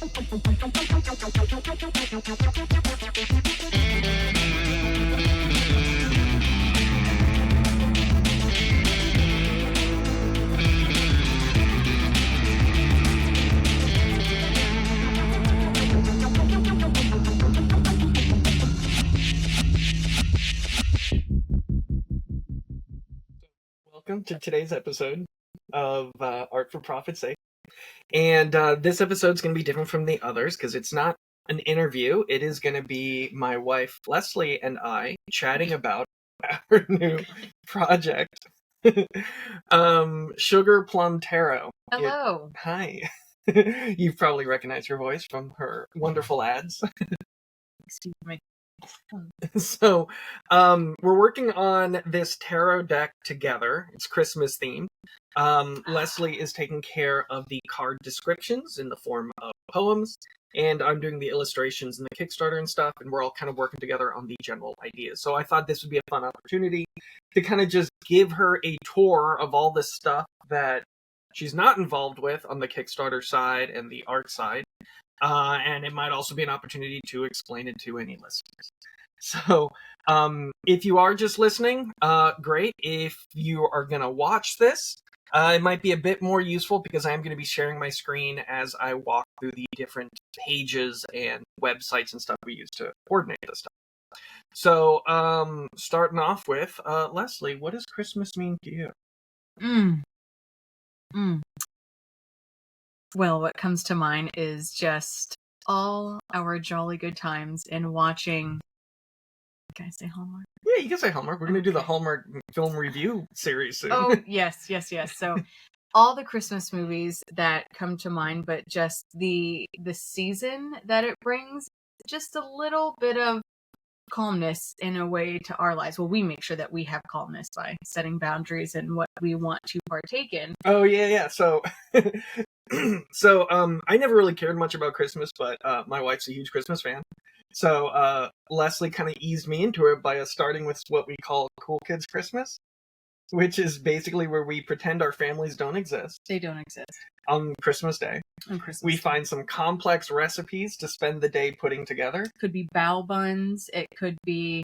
Welcome to today's episode of Art for Profit's Sake. And this episode is going to be different from the others because it's not an interview. It is going to be my wife, Leslie, and I chatting about our new project, Sugar Plum Tarot. Hello. Hi. You've probably recognized her voice from her wonderful ads. Excuse me. So, we're working on this tarot deck together. It's Christmas themed. Leslie is taking care of the card descriptions in the form of poems, and I'm doing the illustrations and the Kickstarter and stuff, and we're all kind of working together on the general ideas. So I thought this would be a fun opportunity to kind of just give her a tour of all this stuff that she's not involved with on the Kickstarter side and the art side. And it might also be an opportunity to explain it to any listeners. So, if you are just listening, great. If you are going to watch this, it might be a bit more useful because I am going to be sharing my screen as I walk through the different pages and websites and stuff we use to coordinate this stuff. So, starting off with, Leslie, what does Christmas mean to you? Well, what comes to mind is just all our jolly good times in watching. Can I say Hallmark? Yeah, you can say Hallmark. We're going to do the Hallmark film review series soon. Oh, yes. So all the Christmas movies that come to mind, but just the season that it brings, just a little bit of calmness in a way to our lives. Well, we make sure that we have calmness by setting boundaries and what we want to partake in. Oh, yeah. So... So, I never really cared much about Christmas, but my wife's a huge Christmas fan. So, Leslie kind of eased me into it by starting with what we call Cool Kids Christmas, which is basically where we pretend our families don't exist. They don't exist. On Christmas Day. We find some complex recipes to spend the day putting together. It could be bao buns. It could be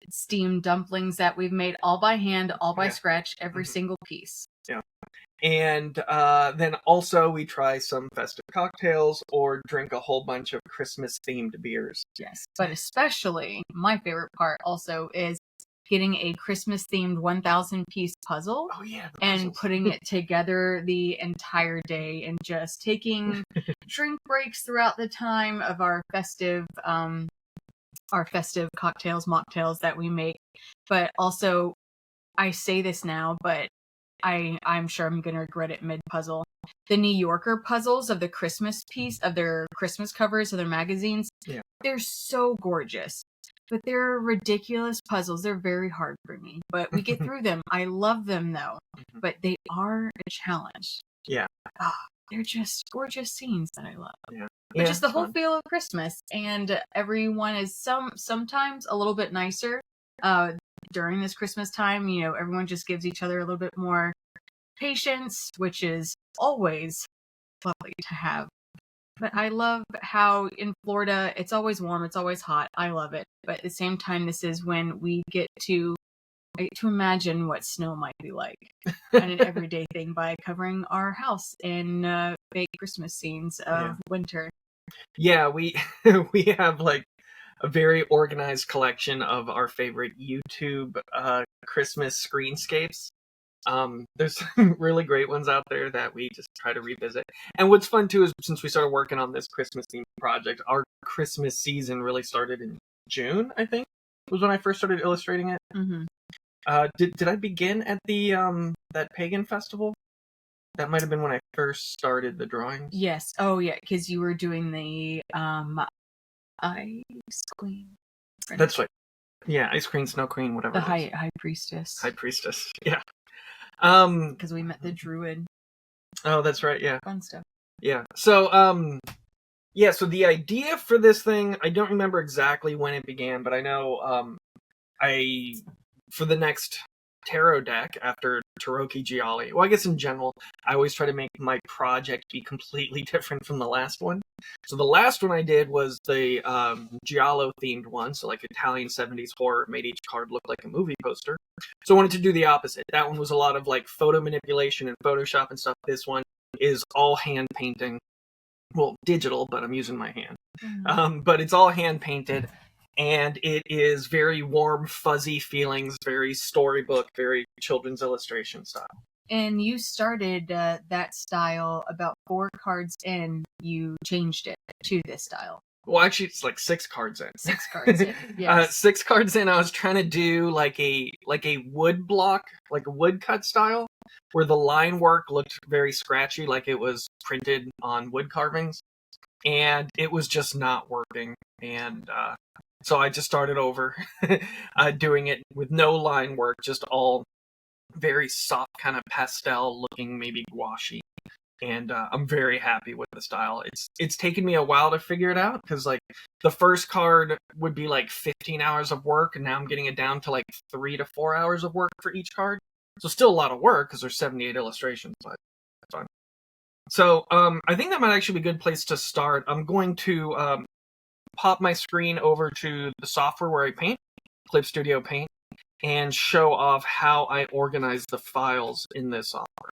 steamed dumplings that we've made all by hand, all by scratch, every single piece. Yeah. And then also we try some festive cocktails or drink a whole bunch of Christmas-themed beers. Yes, but especially my favorite part also is getting a Christmas-themed 1,000-piece puzzle. Oh, yeah, and putting it together the entire day and just taking drink breaks throughout the time of our festive cocktails, mocktails that we make. But also, I say this now, but I'm sure I'm going to regret it mid-puzzle. The New Yorker puzzles of the Christmas piece, of their Christmas covers of their magazines, they're so gorgeous. But they're ridiculous puzzles. They're very hard for me. But we get through them. I love them, though. But they are a challenge. Yeah. They're just gorgeous scenes that I love. Yeah. But just the whole feel of Christmas. And everyone is sometimes a little bit nicer. During this Christmas time, everyone just gives each other a little bit more patience, which is always lovely to have. But I love how in Florida, it's always warm, it's always hot. I love it. But at the same time, this is when we get to imagine what snow might be like and an everyday thing by covering our house in fake Christmas scenes of winter. Yeah, we have like a very organized collection of our favorite YouTube Christmas screenscapes. There's some really great ones out there that we just try to revisit. And what's fun too is since we started working on this Christmas themed project, our Christmas season really started in June, I think, was when I first started illustrating it. Mm-hmm. Did I begin at the that pagan festival? That might have been when I first started the drawings. Yes. Oh yeah, because you were doing the Ice Queen. That's right. Yeah, Ice Queen, Snow Queen, whatever. The High Priestess. High Priestess. Yeah. Because we met the Druid. Oh, that's right. Yeah. Fun stuff. Yeah. So, so the idea for this thing, I don't remember exactly when it began, but I know, for the next tarot deck after Taroki Gialli. Well, I guess in general, I always try to make my project be completely different from the last one. So the last one I did was the Giallo-themed one, so like Italian 70s horror, made each card look like a movie poster. So I wanted to do the opposite. That one was a lot of like photo manipulation and Photoshop and stuff. This one is all hand painting. Well, digital, but I'm using my hand. But it's all hand painted, and it is very warm, fuzzy feelings, very storybook, very children's illustration style. And you started that style about 4 cards in. You changed it to this style. Well, actually, it's like 6 cards in. 6 cards in, yes. 6 cards in, I was trying to do like a wood block, like a woodcut style, where the line work looked very scratchy, like it was printed on wood carvings, and it was just not working. And so I just started over, doing it with no line work, just all very soft, kind of pastel looking, maybe gouache. And I'm very happy with the style. It's taken me a while to figure it out, because like the first card would be like 15 hours of work, and now I'm getting it down to like 3 to 4 hours of work for each card. So still a lot of work because there's 78 illustrations, but it's fun. So I think that might actually be a good place to start. I'm going to pop my screen over to the software where I paint, Clip Studio Paint, and show off how I organize the files in this software.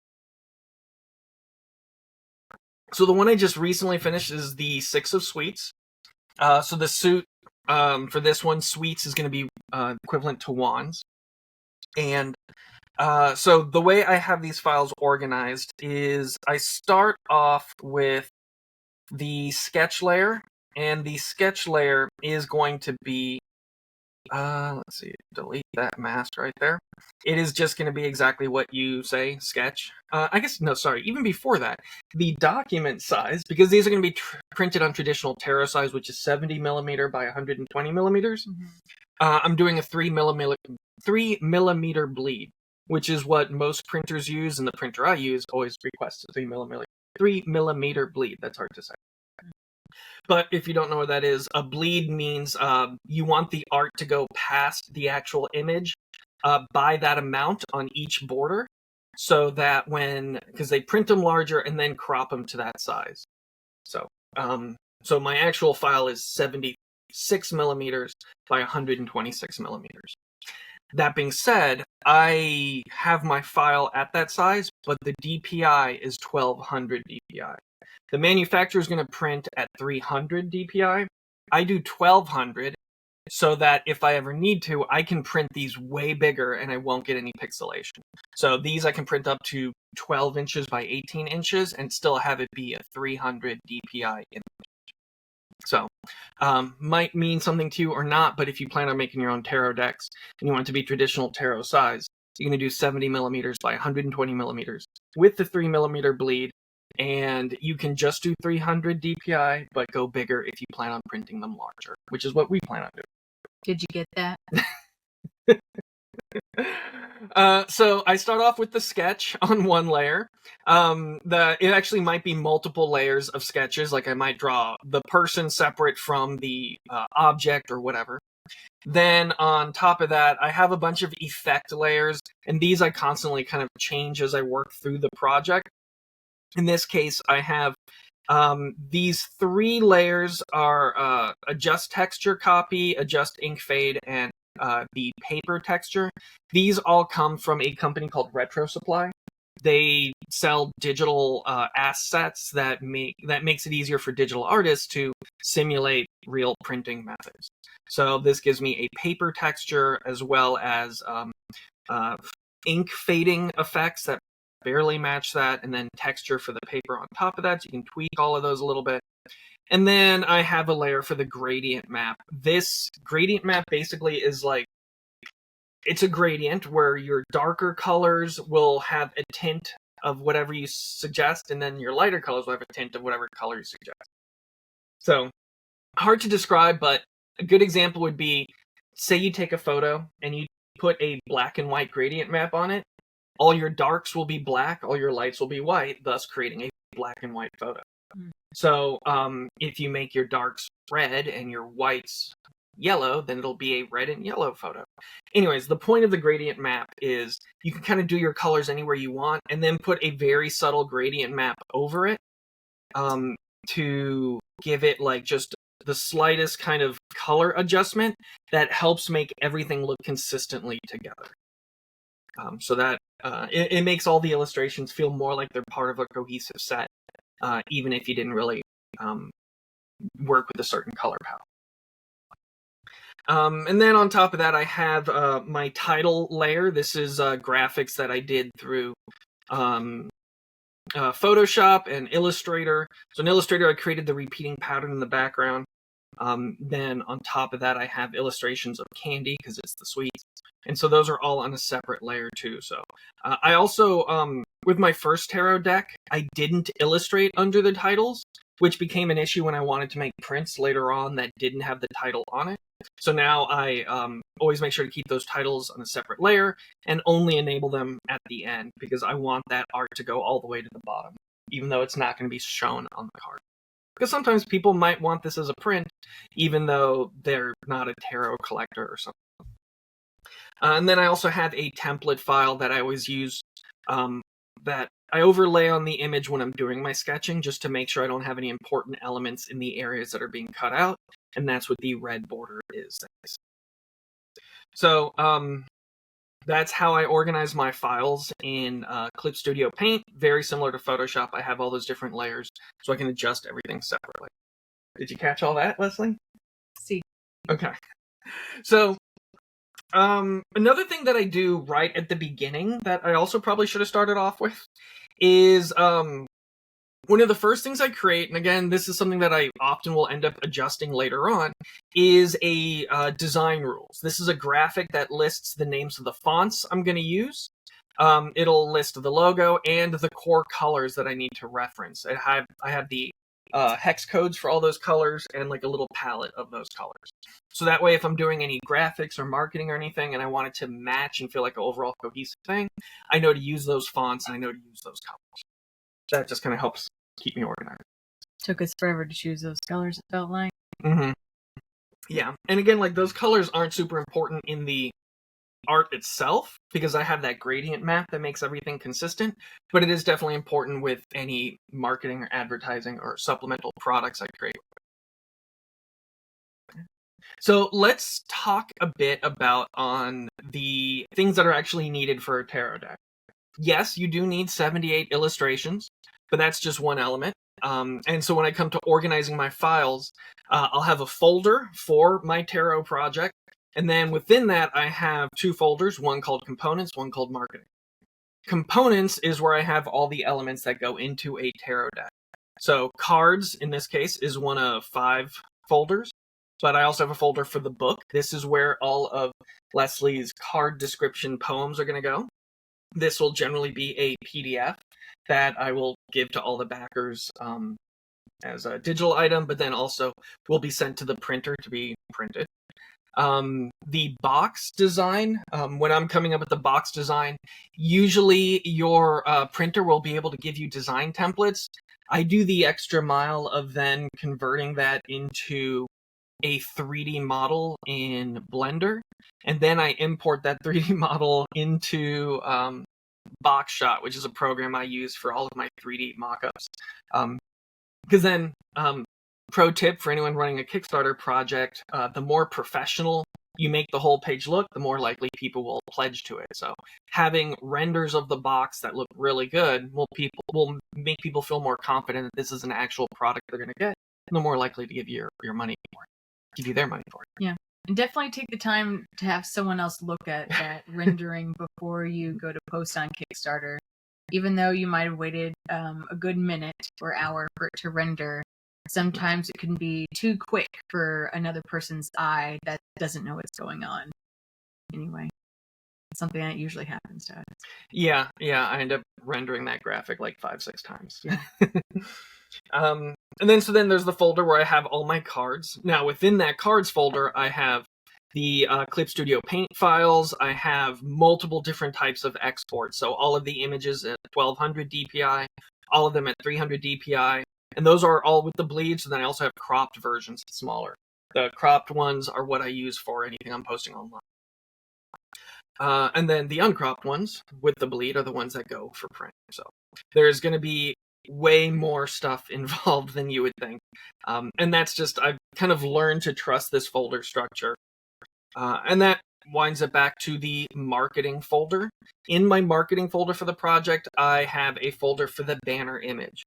So the one I just recently finished is the 6 of Sweets. So the suit for this one, Sweets, is going to be equivalent to Wands. And so the way I have these files organized is I start off with the sketch layer, and the sketch layer is going to be, let's see, delete that mask right there. It is just going to be exactly what you say, sketch. I guess, no, sorry, even before that, the document size, because these are going to be printed on traditional tarot size, which is 70 millimeter by 120 millimeters. I'm doing a 3 millimeter bleed, which is what most printers use, and the printer I use always requests a 3 millimeter bleed. That's hard to say. But if you don't know what that is, a bleed means you want the art to go past the actual image by that amount on each border, so that because they print them larger and then crop them to that size. So my actual file is 76 millimeters by 126 millimeters. That being said, I have my file at that size, but the DPI is 1200 DPI. The manufacturer is going to print at 300 DPI. I do 1200, so that if I ever need to, I can print these way bigger and I won't get any pixelation. So these I can print up to 12 inches by 18 inches and still have it be a 300 DPI image. So, might mean something to you or not, but if you plan on making your own tarot decks and you want it to be traditional tarot size, you're going to do 70 millimeters by 120 millimeters with the 3 millimeter bleed, and you can just do 300 DPI, but go bigger if you plan on printing them larger, which is what we plan on doing. Did you get that? So I start off with the sketch on one layer. It actually might be multiple layers of sketches, like I might draw the person separate from the object or whatever. Then on top of that, I have a bunch of effect layers, and these I constantly kind of change as I work through the project. In this case, I have these 3 layers are adjust texture copy, adjust ink fade, and the paper texture. These all come from a company called Retro Supply. They sell digital assets that makes it easier for digital artists to simulate real printing methods. So this gives me a paper texture as well as ink fading effects that barely match that, and then texture for the paper on top of that. So you can tweak all of those a little bit. And then I have a layer for the gradient map. This gradient map basically is like, it's a gradient where your darker colors will have a tint of whatever you suggest, and then your lighter colors will have a tint of whatever color you suggest. So, hard to describe, but a good example would be, say you take a photo and you put a black and white gradient map on it. All your darks will be black, all your lights will be white, thus creating a black and white photo. So if you make your darks red and your whites yellow, then it'll be a red and yellow photo. Anyways, the point of the gradient map is you can kind of do your colors anywhere you want and then put a very subtle gradient map over it to give it like just the slightest kind of color adjustment that helps make everything look consistently together. So that it makes all the illustrations feel more like they're part of a cohesive set, even if you didn't really work with a certain color palette. And then on top of that, I have my title layer. This is graphics that I did through Photoshop and Illustrator. So in Illustrator, I created the repeating pattern in the background. Then on top of that, I have illustrations of candy because it's the sweets. And so those are all on a separate layer too. So I also, with my first tarot deck, I didn't illustrate under the titles, which became an issue when I wanted to make prints later on that didn't have the title on it. So now I always make sure to keep those titles on a separate layer and only enable them at the end because I want that art to go all the way to the bottom, even though it's not going to be shown on the card. Because sometimes people might want this as a print, even though they're not a tarot collector or something. And then I also have a template file that I always use that I overlay on the image when I'm doing my sketching just to make sure I don't have any important elements in the areas that are being cut out. And that's what the red border is. So that's how I organize my files in Clip Studio Paint. Very similar to Photoshop. I have all those different layers so I can adjust everything separately. Did you catch all that, Leslie? See. Okay. So another thing that I do right at the beginning that I also probably should have started off with is one of the first things I create, and again, this is something that I often will end up adjusting later on, is a design rules. This is a graphic that lists the names of the fonts I'm going to use. It'll list the logo and the core colors that I need to reference. I have the hex codes for all those colors and like a little palette of those colors. So that way, if I'm doing any graphics or marketing or anything and I want it to match and feel like an overall cohesive thing, I know to use those fonts and I know to use those colors. That just kind of helps keep me organized. Took us forever to choose those colors, it felt like. Mm-hmm. Yeah, and again, like those colors aren't super important in the art itself because I have that gradient map that makes everything consistent, but it is definitely important with any marketing or advertising or supplemental products I create. So let's talk a bit about on the things that are actually needed for a tarot deck. Yes, you do need 78 illustrations, but that's just one element. And so when I come to organizing my files, I'll have a folder for my tarot project. And then within that, I have two folders, one called components, one called marketing. Components is where I have all the elements that go into a tarot deck. So cards, in this case, is one of 5 folders. But I also have a folder for the book. This is where all of Leslie's card description poems are going to go. This will generally be a PDF that I will give to all the backers as a digital item, but then also will be sent to the printer to be printed. The box design, when I'm coming up with the box design, usually your printer will be able to give you design templates. I do the extra mile of then converting that into a 3D model in Blender, and then I import that 3D model into BoxShot, which is a program I use for all of my 3D mockups. Because then, pro tip for anyone running a Kickstarter project, the more professional you make the whole page look, the more likely people will pledge to it. So having renders of the box that look really good will make people feel more confident that this is an actual product they're going to get, and they're more likely to give you your money for it. Give you their money for it. Yeah. And definitely take the time to have someone else look at that rendering before you go to post on Kickstarter. Even though you might have waited a good minute or hour for it to render, sometimes it can be too quick for another person's eye that doesn't know what's going on. Anyway, it's something that usually happens to us. Yeah, I end up rendering that graphic like 5-6 times. And then there's the folder where I have all my cards. Now within that cards folder, I have the Clip Studio Paint files. I have multiple different types of exports. So all of the images at 1200 DPI, all of them at 300 DPI, and those are all with the bleed. So then I also have cropped versions, smaller. The cropped ones are what I use for anything I'm posting online. And then the uncropped ones with the bleed are the ones that go for print. So there's going to be way more stuff involved than you would think. And that's just, I've kind of learned to trust this folder structure. And that winds it back to the marketing folder. In my marketing folder for the project, I have a folder for the banner image.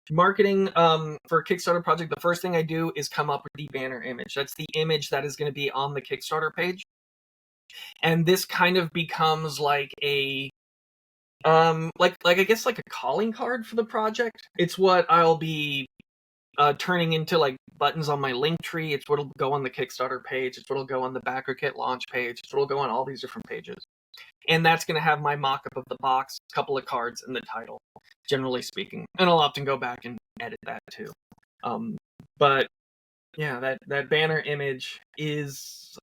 Marketing for a Kickstarter project, the first thing I do is come up with the banner image. That's the image that is going to be on the Kickstarter page. And this kind of becomes like a like I guess like a calling card for the project. It's what I'll be turning into like buttons on my link tree. It's what'll go on the Kickstarter page. It's what'll go on the BackerKit launch page. It's what'll go on all these different pages. And that's going to have my mock-up of the box, a couple of cards, and the title, generally speaking. And I'll often go back and edit that too. But yeah, that banner image is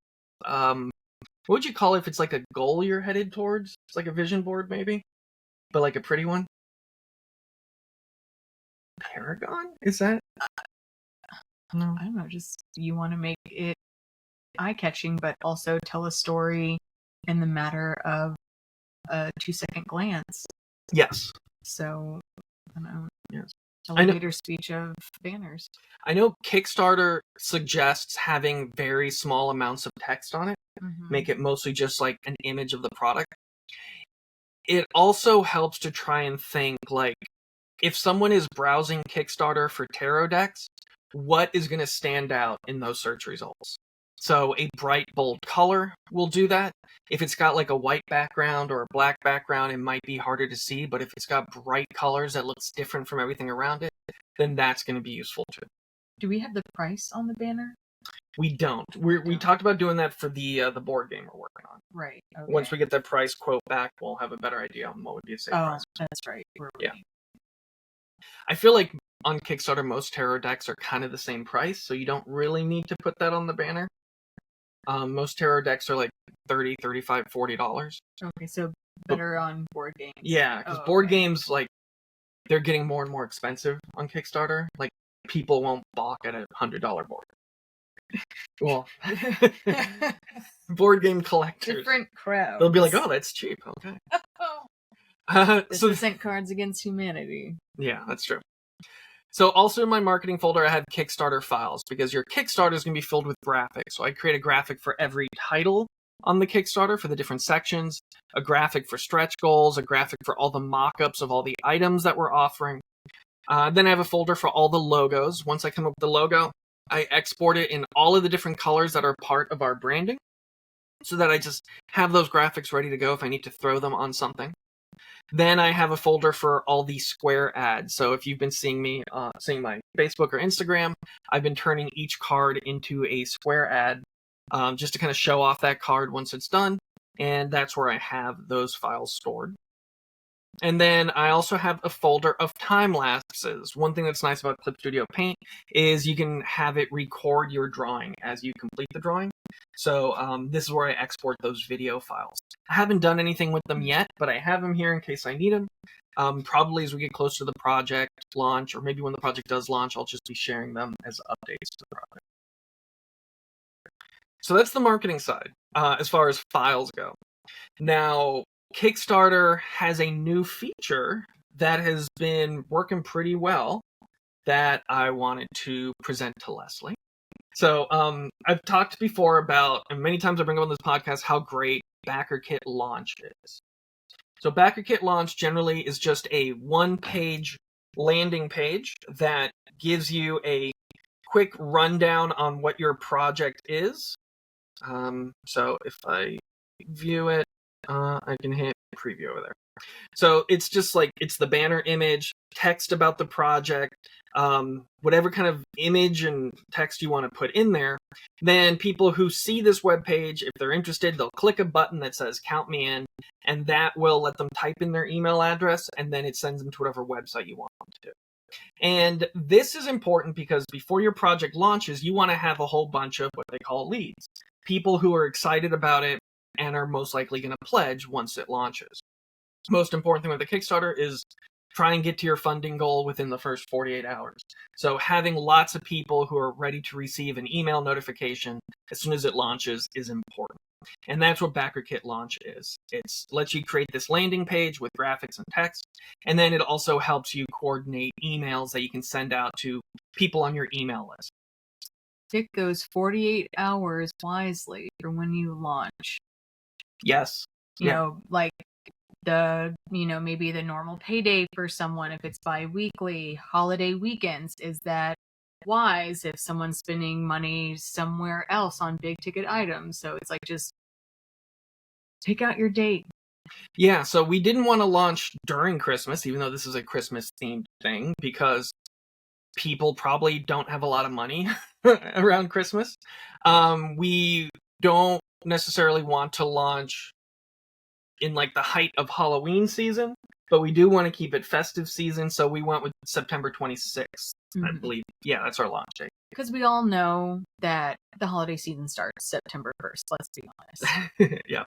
what would you call it if it's like a goal you're headed towards? It's like a vision board maybe, but like a pretty one. Paragon? Is that? No. I don't know, just you want to make it eye-catching, but also tell a story in the matter of a 2-second glance. Yes. So, I don't know. Yes. Elevator speech of banners. I know Kickstarter suggests having very small amounts of text on it. Make it mostly just like an image of the product. It also helps to try and think, like, if someone is browsing Kickstarter for tarot decks, what is going to stand out in those search results? So a bright, bold color will do that. If it's got like a white background or a black background, it might be harder to see, but if it's got bright colors that looks different from everything around it, then that's going to be useful too. Do we have the price on the banner? We don't. We talked about doing that for the board game we're working on. Right. Okay. Once we get that price quote back, we'll have a better idea on what would be a safe price. Oh, that's right. Yeah. I feel like on Kickstarter, most tarot decks are kind of the same price, so you don't really need to put that on the banner. Most tarot decks are like $30, $35, $40. Okay, so better on board games. Yeah, because board games, like, they're getting more and more expensive on Kickstarter. Like, people won't balk at a $100 board. Well, board game collectors. Different crowds. They'll be like, oh, that's cheap. Okay. This isn't Cards Against Humanity. Yeah, that's true. So also in my marketing folder, I have Kickstarter files, because your Kickstarter is going to be filled with graphics. So I create a graphic for every title on the Kickstarter for the different sections, a graphic for stretch goals, a graphic for all the mock-ups of all the items that we're offering. Then I have a folder for all the logos. Once I come up with the logo, I export it in all of the different colors that are part of our branding, so that I just have those graphics ready to go if I need to throw them on something. Then I have a folder for all the square ads. So if you've been seeing me, seeing my Facebook or Instagram, I've been turning each card into a square ad, just to kind of show off that card once it's done. And that's where I have those files stored. And then I also have a folder of time lapses. One thing that's nice about Clip Studio Paint is you can have it record your drawing as you complete the drawing. So this is where I export those video files. I haven't done anything with them yet, but I have them here in case I need them. Probably as we get closer to the project launch, or maybe when the project does launch, I'll just be sharing them as updates to the project. So that's the marketing side, as far as files go. Now, Kickstarter has a new feature that has been working pretty well that I wanted to present to Leslie. So I've talked before about, and many times I bring up on this podcast, how great BackerKit Launch is. So BackerKit Launch generally is just a one-page landing page that gives you a quick rundown on what your project is. So if I view it, I can hit preview over there. So it's just like, it's the banner image, text about the project, whatever kind of image and text you want to put in there. Then people who see this web page, if they're interested, they'll click a button that says count me in, and that will let them type in their email address, and then it sends them to whatever website you want them to. And this is important because before your project launches, you want to have a whole bunch of what they call leads. People who are excited about it and are most likely going to pledge once it launches. Most important thing with the Kickstarter is try and get to your funding goal within the first 48 hours. So having lots of people who are ready to receive an email notification as soon as it launches is important. And that's what BackerKit Launch is. It lets you create this landing page with graphics and text, and then it also helps you coordinate emails that you can send out to people on your email list. Pick those 48 hours wisely for when you launch. Yes. You know, like maybe the normal payday for someone if it's bi-weekly, holiday weekends. Is that wise if someone's spending money somewhere else on big ticket items? So it's like, just pick out your date. Yeah, so we didn't want to launch during Christmas, even though this is a Christmas themed thing, because people probably don't have a lot of money around Christmas. We don't necessarily want to launch in like the height of Halloween season, but we do want to keep it festive season, so we went with September 26th, I believe. Yeah, that's our launch date. Because we all know that the holiday season starts September 1st, let's be honest. Yeah.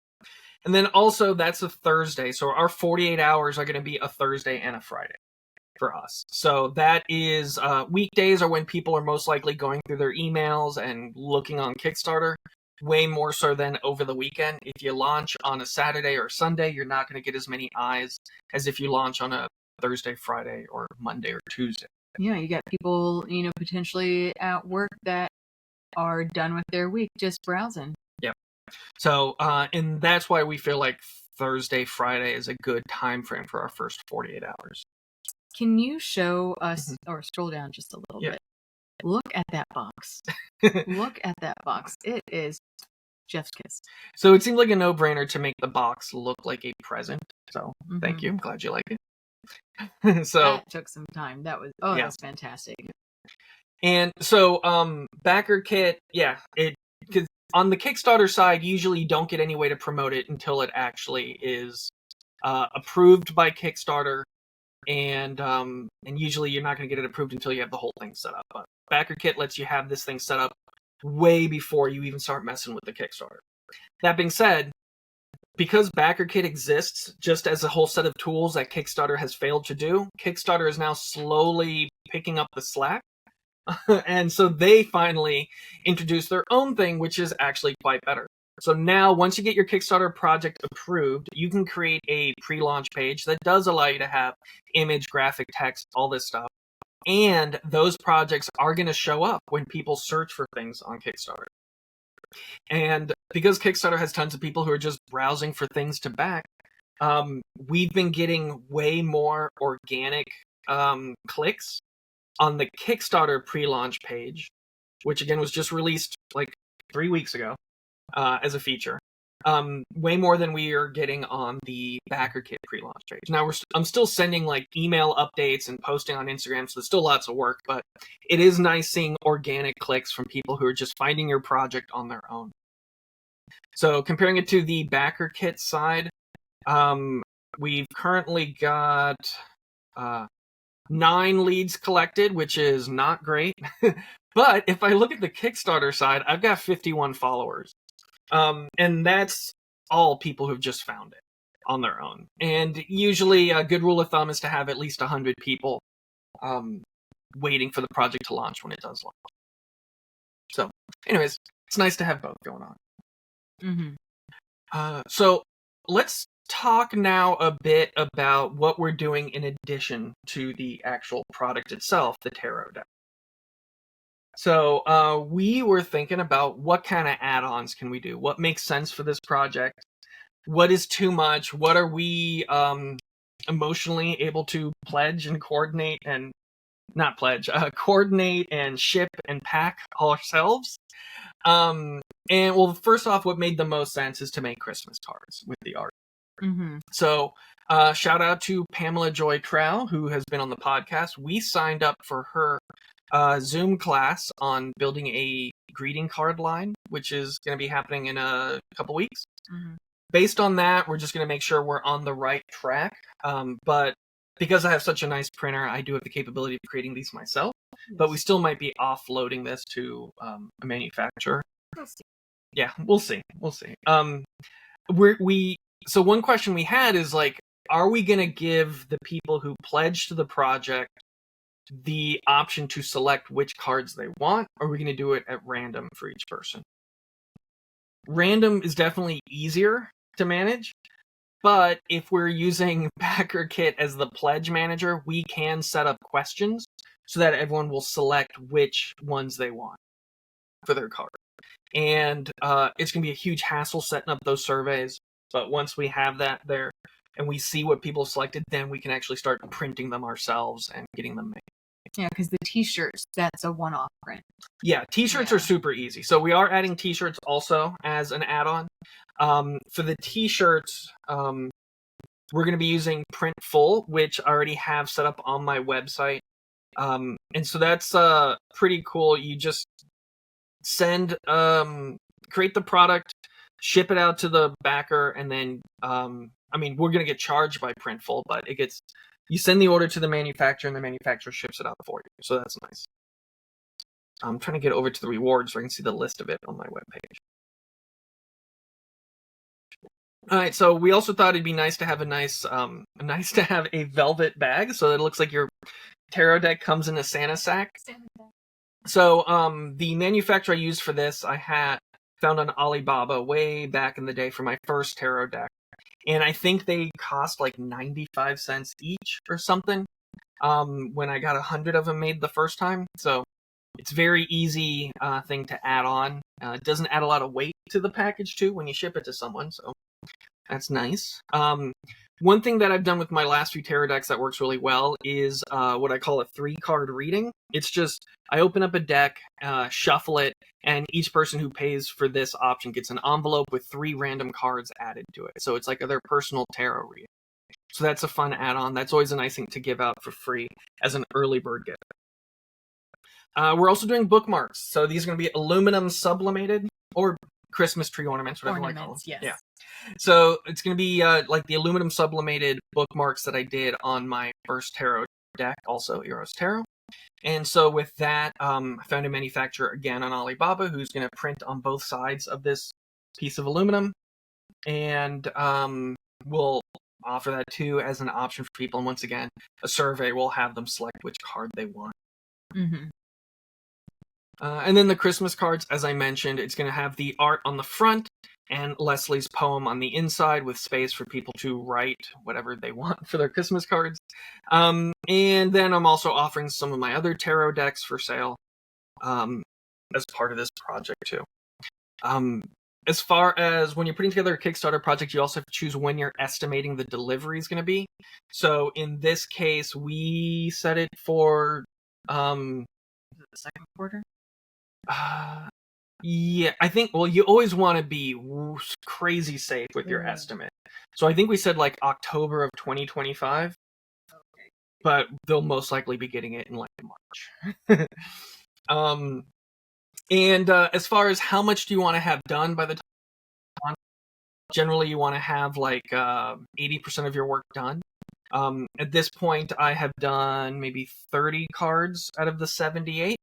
And then also, that's a Thursday, so our 48 hours are going to be a Thursday and a Friday for us. So that is, weekdays are when people are most likely going through their emails and looking on Kickstarter. Way more so than over the weekend. If you launch on a Saturday or Sunday, you're not going to get as many eyes as if you launch on a Thursday, Friday, or Monday or Tuesday. Yeah, you got people, potentially at work that are done with their week just browsing. Yep. So, and that's why we feel like Thursday, Friday is a good time frame for our first 48 hours. Can you show us, or scroll down just a little bit? Look at that box. Look at that box. It is Jeff's kiss. So it seemed like a no-brainer to make the box look like a present. So thank you. I'm glad you like it. So that took some time. That was that was fantastic. And so BackerKit, because on the Kickstarter side, usually you don't get any way to promote it until it actually is approved by Kickstarter. And usually you're not going to get it approved until you have the whole thing set up. But BackerKit lets you have this thing set up way before you even start messing with the Kickstarter. That being said, because BackerKit exists just as a whole set of tools that Kickstarter has failed to do, Kickstarter is now slowly picking up the slack. And so they finally introduced their own thing, which is actually quite better. So now, once you get your Kickstarter project approved, you can create a pre-launch page that does allow you to have image, graphic, text, all this stuff. And those projects are going to show up when people search for things on Kickstarter. And because Kickstarter has tons of people who are just browsing for things to back, we've been getting way more organic clicks on the Kickstarter pre-launch page, which again was just released like 3 weeks ago. As a feature, way more than we are getting on the BackerKit pre-launch page. Now I'm still sending like email updates and posting on Instagram, so there's still lots of work, but it is nice seeing organic clicks from people who are just finding your project on their own. So comparing it to the BackerKit side, we've currently got 9 leads collected, which is not great. But if I look at the Kickstarter side, I've got 51 followers. And that's all people who've just found it on their own. And usually a good rule of thumb is to have at least 100 people waiting for the project to launch when it does launch. So anyways, it's nice to have both going on. So let's talk now a bit about what we're doing in addition to the actual product itself, the tarot deck. So we were thinking about what kind of add-ons can we do? What makes sense for this project? What is too much? What are we emotionally able to pledge and coordinate and not pledge, coordinate and ship and pack ourselves? And well, first off, what made the most sense is to make Christmas cards with the art. So shout out to Pamela Joy Trow, who has been on the podcast. We signed up for her Zoom class on building a greeting card line, which is going to be happening in a couple weeks. Based on that, we're just going to make sure we're on the right track. But because I have such a nice printer, I do have the capability of creating these myself. But we still might be offloading this to a manufacturer. We'll see. Yeah, we'll see. So one question we had is like, are we going to give the people who pledge to the project the option to select which cards they want, or are we going to do it at random for each person? Random is definitely easier to manage, but if we're using BackerKit as the pledge manager, we can set up questions so that everyone will select which ones they want for their card. And it's going to be a huge hassle setting up those surveys, but once we have that there and we see what people selected, then we can actually start printing them ourselves and getting them made. Yeah, because the t-shirts, that's a one-off print. Yeah, t-shirts are super easy. So we are adding t-shirts also as an add-on. For the t-shirts, we're going to be using Printful, which I already have set up on my website. And so that's pretty cool. You just send, create the product, ship it out to the backer, and then, I mean, we're going to get charged by Printful, but you send the order to the manufacturer, and the manufacturer ships it out for you. So that's nice. I'm trying to get over to the rewards so I can see the list of it on my webpage. All right, so we also thought it'd be nice to have a velvet bag, so it looks like your tarot deck comes in a Santa sack. So the manufacturer I used for this, I found on Alibaba way back in the day for my first tarot deck. And I think they cost like 95 cents each or something when I got 100 of them made the first time. So it's very easy thing to add on. It doesn't add a lot of weight to the package too when you ship it to someone, so that's nice. One thing that I've done with my last few tarot decks that works really well is what I call a 3-card reading. It's just, I open up a deck, shuffle it, and each person who pays for this option gets an envelope with 3 random cards added to it. So it's like their personal tarot reading. So that's a fun add-on. That's always a nice thing to give out for free as an early bird gift. We're also doing bookmarks. So these are going to be aluminum sublimated, or Christmas tree ornaments, whatever I call them. Yes. Yeah. So it's going to be like the aluminum sublimated bookmarks that I did on my first tarot deck, also Eros Tarot. And so with that, I found a manufacturer again on Alibaba who's going to print on both sides of this piece of aluminum. And we'll offer that too as an option for people. And once again, a survey will have them select which card they want. Mm-hmm. And then the Christmas cards, as I mentioned, it's going to have the art on the front and Leslie's poem on the inside with space for people to write whatever they want for their Christmas cards. And then I'm also offering some of my other tarot decks for sale as part of this project too. As far as when you're putting together a Kickstarter project, you also have to choose when you're estimating the delivery is going to be. So in this case, we set it for the second quarter. Yeah, I think, well, you always want to be crazy safe with your estimate. So I think we said like October of 2025, okay. But they'll most likely be getting it in like March. And as far as how much do you want to have done by the time, generally you want to have like 80% of your work done. At this point, I have done maybe 30 cards out of the 78.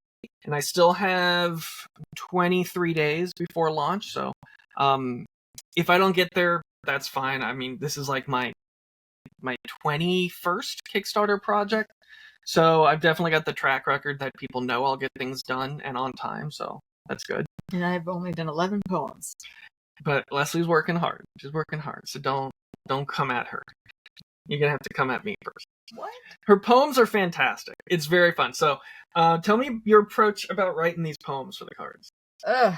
And I still have 23 days before launch, so if I don't get there, that's fine. I mean, this is like my 21st Kickstarter project, so I've definitely got the track record that people know I'll get things done and on time, so that's good. And I've only done 11 poems. But Leslie's working hard. She's working hard, so don't come at her. You're gonna have to come at me first. What? Her poems are fantastic. It's very fun. So, tell me your approach about writing these poems for the cards. I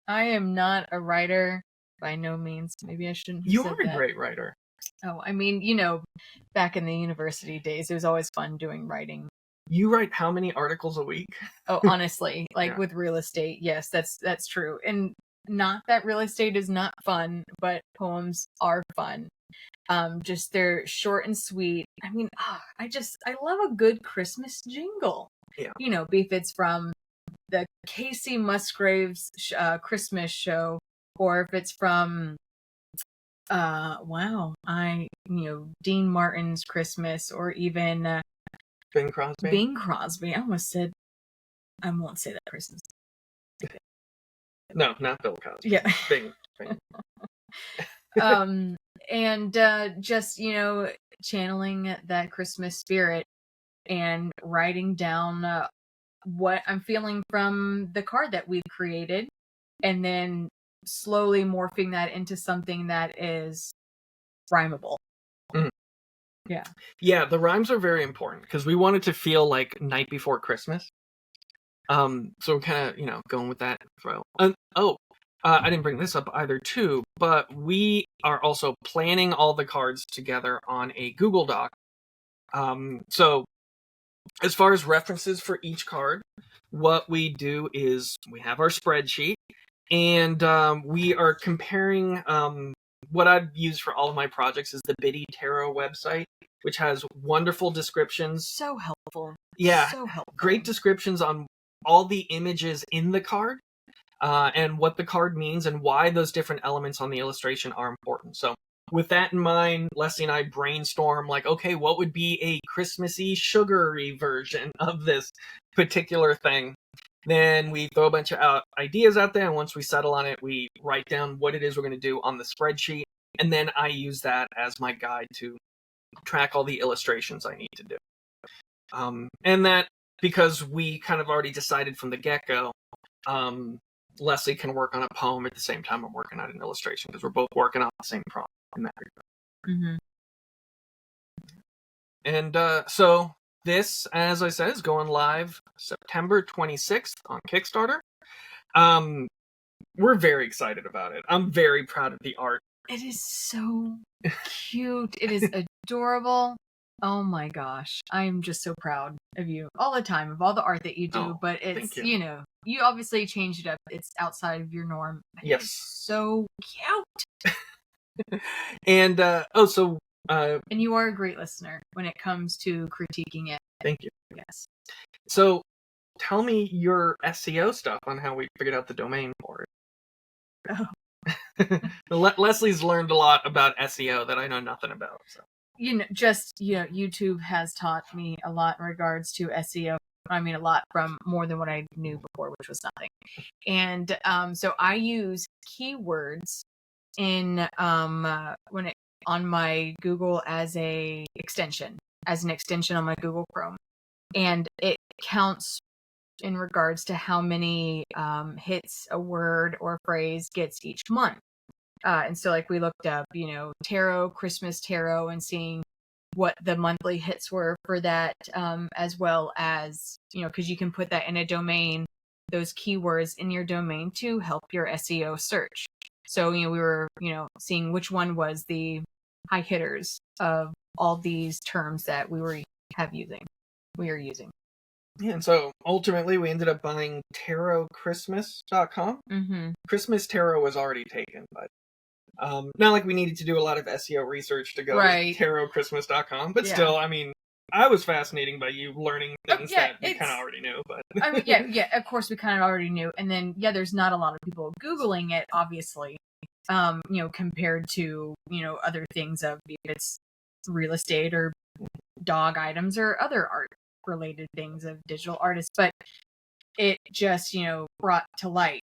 am not a writer by no means. Maybe I shouldn't have You said are a that. great writer. Oh, I mean, back in the university days, it was always fun doing writing. You write how many articles a week? Oh, honestly, with real estate, yes, that's true. And not that real estate is not fun, but poems are fun. Just they're short and sweet. I mean, I love a good Christmas jingle. Yeah. If it's from the Casey Musgraves Christmas show, or if it's from Dean Martin's Christmas, or even Bing Crosby. Bing Crosby. I almost said I won't say that person's. No, not Bill Cosby. Yeah. Bing. and just, channeling that Christmas spirit and writing down what I'm feeling from the card that we've created, and then slowly morphing that into something that is rhymable. Mhm. Yeah. Yeah, the rhymes are very important because we want it to feel like night before Christmas. So we're kind of, going with that throw. I didn't bring this up either too, but we are also planning all the cards together on a Google Doc. So as far as references for each card, what we do is we have our spreadsheet, and we are comparing. What I've used for all of my projects is the Biddy Tarot website, which has wonderful descriptions. So helpful. Yeah, So helpful. great descriptions on all the images in the card, and what the card means and why those different elements on the illustration are important. So with that in mind, Leslie and I brainstorm like, okay, what would be a Christmassy, sugary version of this particular thing? Then we throw a bunch of ideas out there, and once we settle on it, we write down what it is we're going to do on the spreadsheet, and then I use that as my guide to track all the illustrations I need to do. And that, because we kind of already decided from the get-go, Leslie can work on a poem at the same time I'm working on an illustration, because we're both working on the same problem in that regard. Mm-hmm. And so this, as I said, is going live September 26th on Kickstarter. We're very excited about it. I'm very proud of the art. It is so cute. It is adorable. Oh my gosh. I'm just so proud of you all the time, of all the art that you do. But it's, you obviously changed it up. It's outside of your norm. Yes. It's so cute. And, and you are a great listener when it comes to critiquing it. Thank you. Yes. So tell me your SEO stuff on how we figured out the domain for it. Oh. Leslie's learned a lot about SEO that I know nothing about. So. YouTube has taught me a lot in regards to SEO. I mean, a lot from more than what I knew before, which was nothing. And so I use keywords in on my Google as an extension on my Google Chrome, and it counts in regards to how many hits a word or phrase gets each month. And so like we looked up, tarot, Christmas tarot, and seeing what the monthly hits were for that, as well as, because you can put that in a domain, those keywords in your domain to help your SEO search. So, we were, seeing which one was the high hitters of all these terms that we are using. Yeah, and so ultimately we ended up buying tarotchristmas.com. Mm-hmm. Christmas Tarot was already taken, but not like we needed to do a lot of SEO research to go to tarotchristmas.com, but still, I mean, I was fascinated by you learning things that we kind of already knew. But I mean, of course we kind of already knew, and then there's not a lot of people Googling it, obviously, compared to other things of if it's real estate or dog items or other art related things of digital artists, but it just brought to light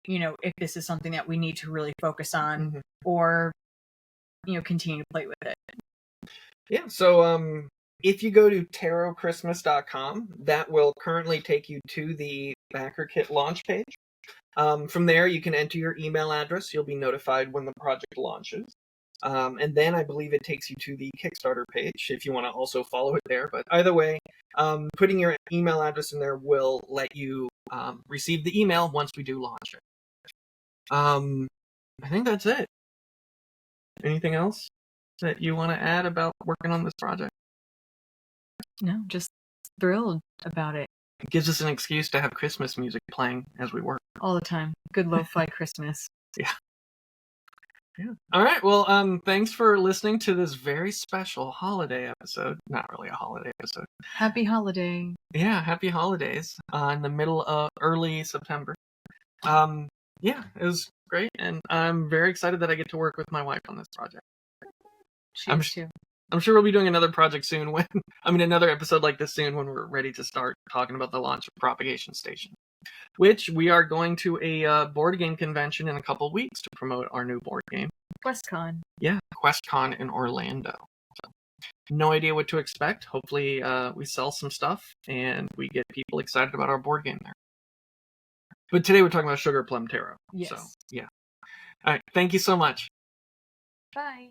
if this is something that we need to really focus on, mm-hmm. or continue to play with it. Yeah, so if you go to tarotchristmas.com, that will currently take you to the Backer Kit launch page. From there, you can enter your email address. You'll be notified when the project launches. And then I believe it takes you to the Kickstarter page if you want to also follow it there. But either way, putting your email address in there will let you receive the email once we do launch it. I think that's it. Anything else that you want to add about working on this project? No, just thrilled about it. It gives us an excuse to have Christmas music playing as we work. All the time. Good lo-fi Christmas. Yeah. All right. Well, thanks for listening to this very special holiday episode. Not really a holiday episode. Happy holiday. Yeah, happy holidays in the middle of early September. Yeah, it was great, and I'm very excited that I get to work with my wife on this project. I'm sure we'll be doing another project soon another episode like this soon when we're ready to start talking about the launch of Propagation Station. which we are going to a board game convention in a couple weeks to promote our new board game. QuestCon. Yeah, QuestCon in Orlando. So, no idea what to expect. Hopefully we sell some stuff and we get people excited about our board game there. But today we're talking about Sugar Plum Tarot. Yes. So, yeah. All right, thank you so much. Bye.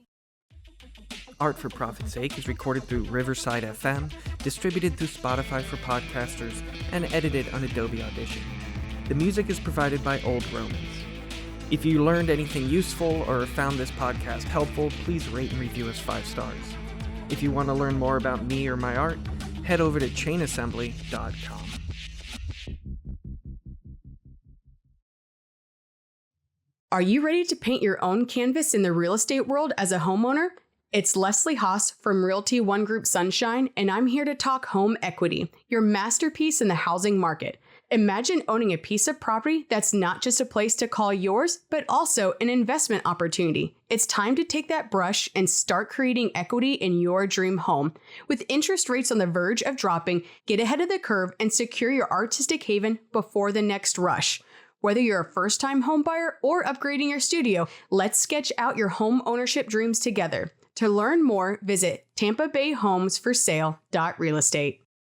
Art for Profit's Sake is recorded through Riverside FM, distributed through Spotify for podcasters, and edited on Adobe Audition. The music is provided by Old Romans. If you learned anything useful or found this podcast helpful, please rate and review us 5 stars. If you want to learn more about me or my art, head over to chainassembly.com. Are you ready to paint your own canvas in the real estate world as a homeowner? It's Leslie Haas from Realty One Group Sunshine, and I'm here to talk home equity, your masterpiece in the housing market. Imagine owning a piece of property that's not just a place to call yours, but also an investment opportunity. It's time to take that brush and start creating equity in your dream home. With interest rates on the verge of dropping, get ahead of the curve and secure your artistic haven before the next rush. Whether you're a first-time homebuyer or upgrading your studio, let's sketch out your home ownership dreams together. To learn more, visit tampabayhomesforsale.realestate.